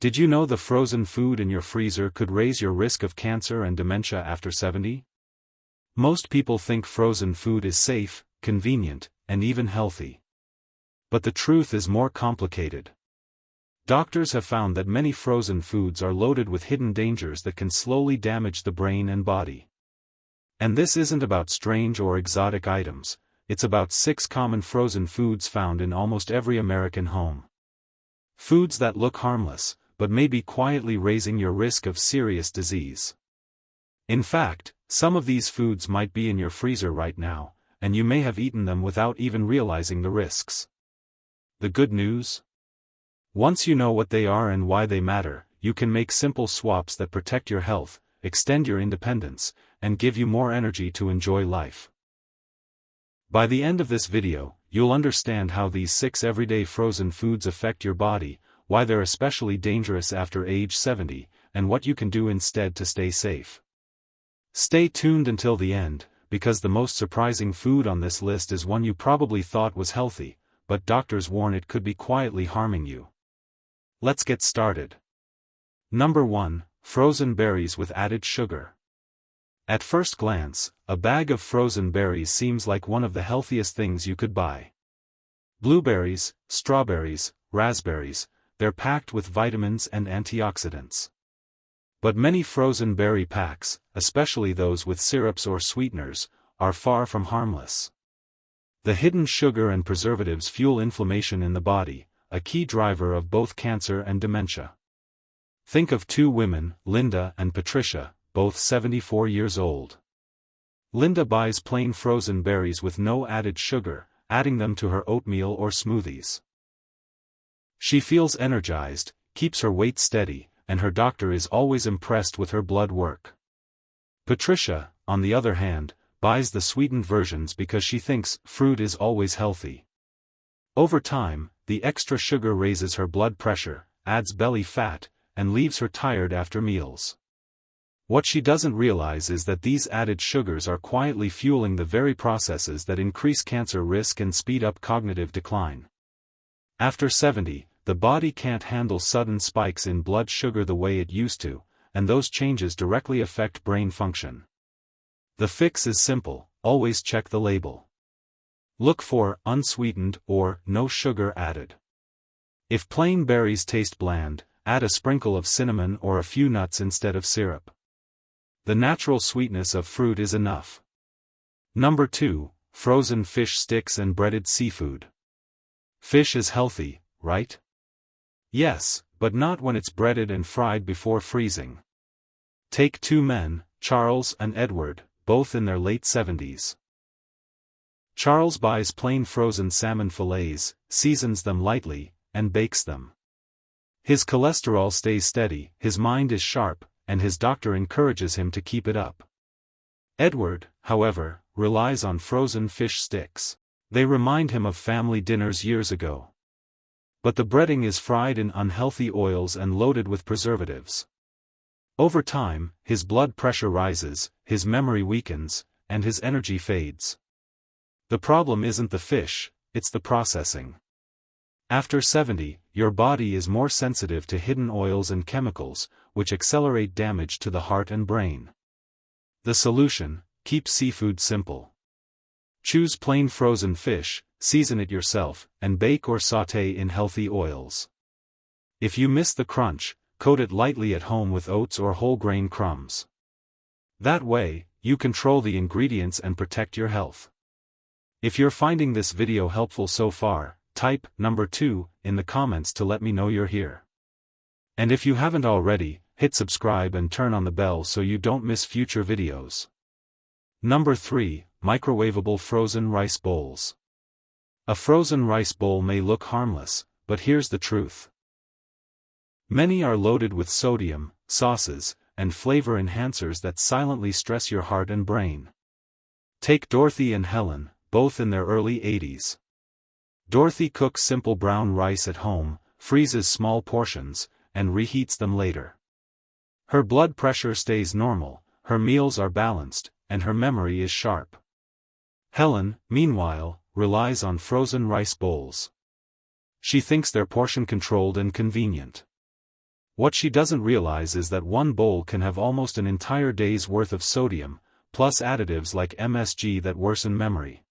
Did you know the frozen food in your freezer could raise your risk of cancer and dementia after 70? Most people think frozen food is safe, convenient, and even healthy. But the truth is more complicated. Doctors have found that many frozen foods are loaded with hidden dangers that can slowly damage the brain and body. And this isn't about strange or exotic items, it's about 6 common frozen foods found in almost every American home. Foods that look harmless, but may be quietly raising your risk of serious disease. In fact, some of these foods might be in your freezer right now, and you may have eaten them without even realizing the risks. The good news? Once you know what they are and why they matter, you can make simple swaps that protect your health, extend your independence, and give you more energy to enjoy life. By the end of this video, you'll understand how these 6 everyday frozen foods affect your body, why they're especially dangerous after age 70, and what you can do instead to stay safe. Stay tuned until the end, because the most surprising food on this list is one you probably thought was healthy, but doctors warn it could be quietly harming you. Let's get started. Number 1, frozen berries with added sugar. At first glance, a bag of frozen berries seems like one of the healthiest things you could buy. Blueberries, strawberries, raspberries, they're packed with vitamins and antioxidants. But many frozen berry packs, especially those with syrups or sweeteners, are far from harmless. The hidden sugar and preservatives fuel inflammation in the body, a key driver of both cancer and dementia. Think of 2 women, Linda and Patricia, both 74 years old. Linda buys plain frozen berries with no added sugar, adding them to her oatmeal or smoothies. She feels energized, keeps her weight steady, and her doctor is always impressed with her blood work. Patricia, on the other hand, buys the sweetened versions because she thinks fruit is always healthy. Over time, the extra sugar raises her blood pressure, adds belly fat, and leaves her tired after meals. What she doesn't realize is that these added sugars are quietly fueling the very processes that increase cancer risk and speed up cognitive decline. After 70, the body can't handle sudden spikes in blood sugar the way it used to, and those changes directly affect brain function. The fix is simple: always check the label. Look for unsweetened or no sugar added. If plain berries taste bland, add a sprinkle of cinnamon or a few nuts instead of syrup. The natural sweetness of fruit is enough. Number 2, frozen fish sticks and breaded seafood. Fish is healthy, right? Yes, but not when it's breaded and fried before freezing. Take 2 men, Charles and Edward, both in their late 70s. Charles buys plain frozen salmon fillets, seasons them lightly, and bakes them. His cholesterol stays steady, his mind is sharp, and his doctor encourages him to keep it up. Edward, however, relies on frozen fish sticks. They remind him of family dinners years ago. But the breading is fried in unhealthy oils and loaded with preservatives. Over time, his blood pressure rises, his memory weakens, and his energy fades. The problem isn't the fish, it's the processing. After 70, your body is more sensitive to hidden oils and chemicals, which accelerate damage to the heart and brain. The solution: keep seafood simple. Choose plain frozen fish, season it yourself, and bake or sauté in healthy oils. If you miss the crunch, coat it lightly at home with oats or whole grain crumbs. That way, you control the ingredients and protect your health. If you're finding this video helpful so far, type number 2 in the comments to let me know you're here. And if you haven't already, hit subscribe and turn on the bell so you don't miss future videos. Number 3, microwavable frozen rice bowls. A frozen rice bowl may look harmless, but here's the truth. Many are loaded with sodium, sauces, and flavor enhancers that silently stress your heart and brain. Take Dorothy and Helen, both in their early 80s. Dorothy cooks simple brown rice at home, freezes small portions, and reheats them later. Her blood pressure stays normal, her meals are balanced, and her memory is sharp. Helen, meanwhile, relies on frozen rice bowls. She thinks they're portion-controlled and convenient. What she doesn't realize is that one bowl can have almost an entire day's worth of sodium, plus additives like MSG that worsen memory.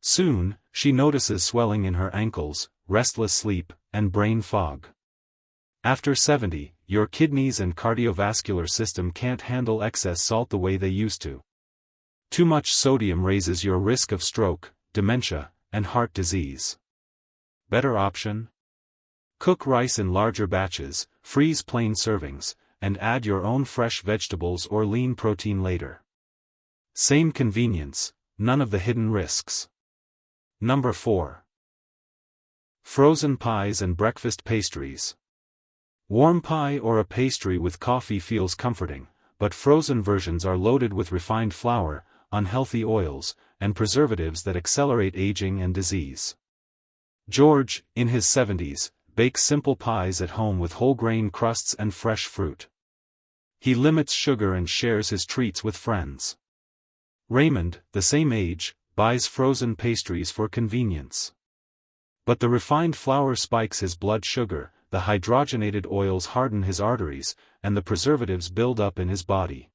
Soon, she notices swelling in her ankles, restless sleep, and brain fog. After 70, your kidneys and cardiovascular system can't handle excess salt the way they used to. Too much sodium raises your risk of stroke, dementia, and heart disease. Better option? Cook rice in larger batches, freeze plain servings, and add your own fresh vegetables or lean protein later. Same convenience, none of the hidden risks. Number 4. Frozen pies and breakfast pastries. Warm pie or a pastry with coffee feels comforting, but frozen versions are loaded with refined flour, unhealthy oils, and preservatives that accelerate aging and disease. George, in his 70s, bakes simple pies at home with whole grain crusts and fresh fruit. He limits sugar and shares his treats with friends. Raymond, the same age, buys frozen pastries for convenience. But the refined flour spikes his blood sugar, the hydrogenated oils harden his arteries, and the preservatives build up in his body.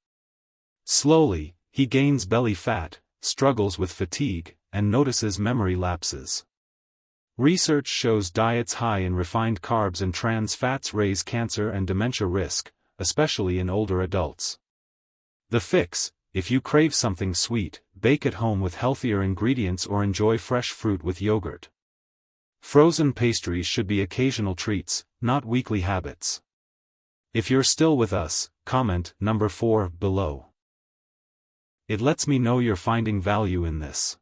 Slowly, he gains belly fat, struggles with fatigue, and notices memory lapses. Research shows diets high in refined carbs and trans fats raise cancer and dementia risk, especially in older adults. The fix: if you crave something sweet, bake at home with healthier ingredients or enjoy fresh fruit with yogurt. Frozen pastries should be occasional treats, not weekly habits. If you're still with us, comment number 4 below. It lets me know you're finding value in this.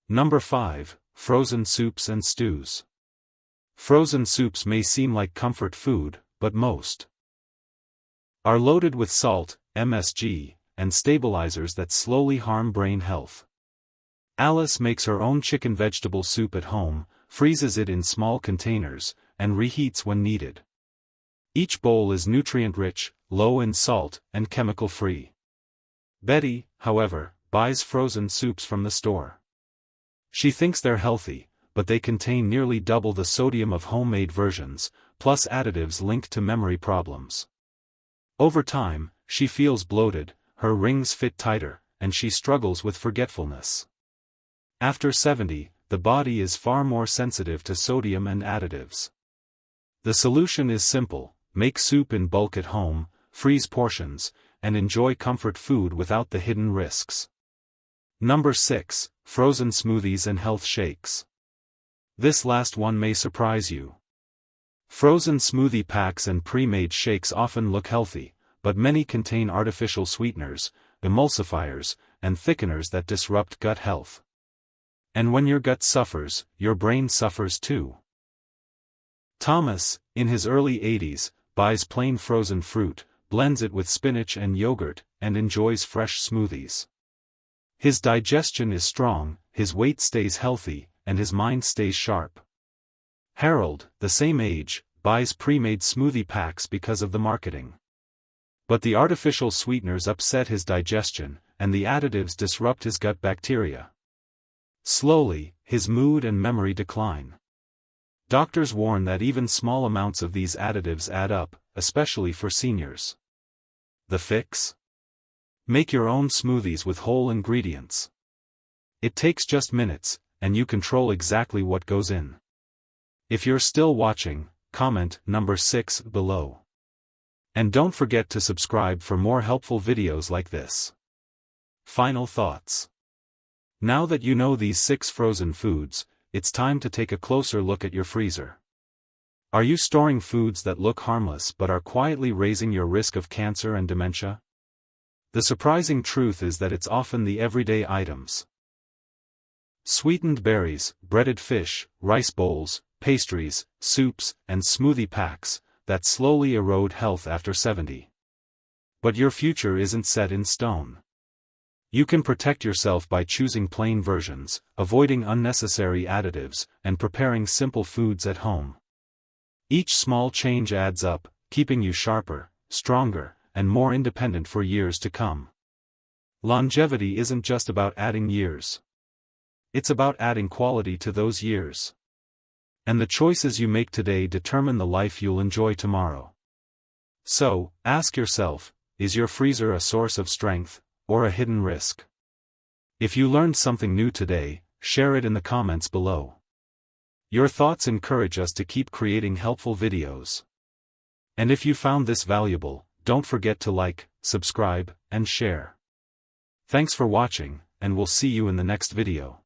Number 5. Frozen soups and stews. Frozen soups may seem like comfort food, but most are loaded with salt, MSG, and stabilizers that slowly harm brain health. Alice makes her own chicken vegetable soup at home, freezes it in small containers, and reheats when needed. Each bowl is nutrient-rich, low in salt, and chemical-free. Betty, however, buys frozen soups from the store. She thinks they're healthy, but they contain nearly double the sodium of homemade versions, plus additives linked to memory problems. Over time, she feels bloated, her rings fit tighter, and she struggles with forgetfulness. After 70, the body is far more sensitive to sodium and additives. The solution is simple: make soup in bulk at home, freeze portions, and enjoy comfort food without the hidden risks. Number 6. Frozen smoothies and health shakes. This last one may surprise you. Frozen smoothie packs and pre-made shakes often look healthy, but many contain artificial sweeteners, emulsifiers, and thickeners that disrupt gut health. And when your gut suffers, your brain suffers too. Thomas, in his early 80s, buys plain frozen fruit, blends it with spinach and yogurt, and enjoys fresh smoothies. His digestion is strong, his weight stays healthy, and his mind stays sharp. Harold, the same age, buys pre-made smoothie packs because of the marketing. But the artificial sweeteners upset his digestion, and the additives disrupt his gut bacteria. Slowly, his mood and memory decline. Doctors warn that even small amounts of these additives add up, especially for seniors. The fix? Make your own smoothies with whole ingredients. It takes just minutes, and you control exactly what goes in. If you're still watching, comment number 6 below. And don't forget to subscribe for more helpful videos like this. Final thoughts. Now that you know these 6 frozen foods, it's time to take a closer look at your freezer. Are you storing foods that look harmless but are quietly raising your risk of cancer and dementia? The surprising truth is that it's often the everyday items. Sweetened berries, breaded fish, rice bowls, pastries, soups, and smoothie packs that slowly erode health after 70. But your future isn't set in stone. You can protect yourself by choosing plain versions, avoiding unnecessary additives, and preparing simple foods at home. Each small change adds up, keeping you sharper, stronger, and more independent for years to come. Longevity isn't just about adding years. It's about adding quality to those years. And the choices you make today determine the life you'll enjoy tomorrow. So, ask yourself, is your freezer a source of strength, or a hidden risk? If you learned something new today, share it in the comments below. Your thoughts encourage us to keep creating helpful videos. And if you found this valuable, don't forget to like, subscribe, and share. Thanks for watching, and we'll see you in the next video.